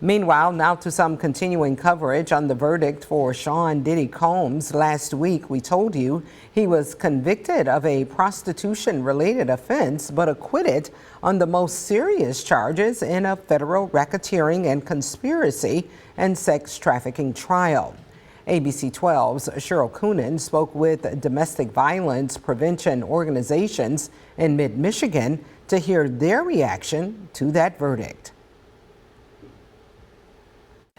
Meanwhile, now to some continuing coverage on the verdict for Sean Diddy Combs. Last week, we told you he was convicted of a prostitution-related offense, but acquitted on the most serious charges in a federal racketeering and conspiracy and sex trafficking trial. ABC 12's Cheryl Coonan spoke with domestic violence prevention organizations in mid-Michigan to hear their reaction to that verdict.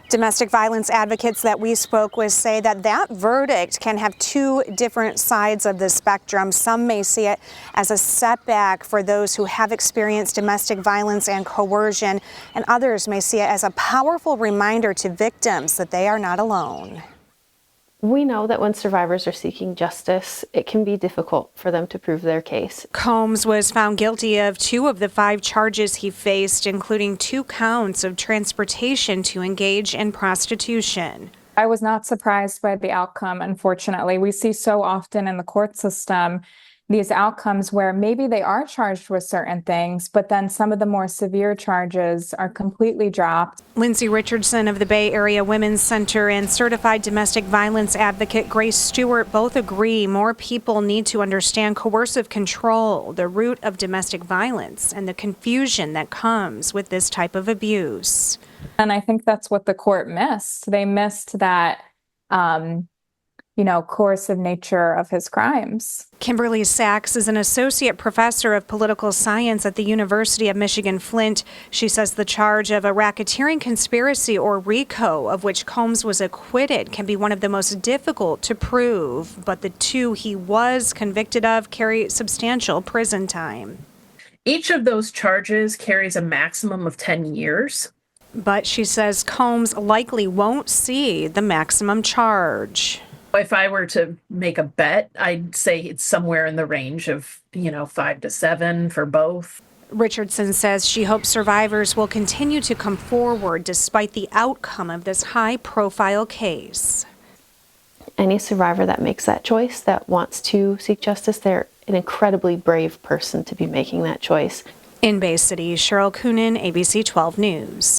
Domestic violence advocates that we spoke with say that verdict can have two different sides of the spectrum. Some may see it as a setback for those who have experienced domestic violence and coercion, and others may see it as a powerful reminder to victims that they are not alone. We know that when survivors are seeking justice, it can be difficult for them to prove their case. Combs was found guilty of 2 of the 5 charges he faced, including 2 counts of transportation to engage in prostitution. I was not surprised by the outcome, unfortunately. We see so often in the court system these outcomes where maybe they are charged with certain things, but then some of the more severe charges are completely dropped. Lindsay Richardson of the Bay Area Women's Center and certified domestic violence advocate Grace Stewart both agree more people need to understand coercive control, the root of domestic violence, and the confusion that comes with this type of abuse. And I think that's what the court missed. They missed that coercive nature of his crimes. Kimberly Sachs is an associate professor of political science at the University of Michigan-Flint. She says the charge of a racketeering conspiracy, or RICO, of which Combs was acquitted, can be one of the most difficult to prove, but the 2 he was convicted of carry substantial prison time. Each of those charges carries a maximum of 10 years. But she says Combs likely won't see the maximum charge. If I were to make a bet, I'd say it's somewhere in the range of, 5 to 7 for both. Richardson says she hopes survivors will continue to come forward despite the outcome of this high-profile case. Any survivor that makes that choice, that wants to seek justice, they're an incredibly brave person to be making that choice. In Bay City, Cheryl Coonan, ABC 12 News.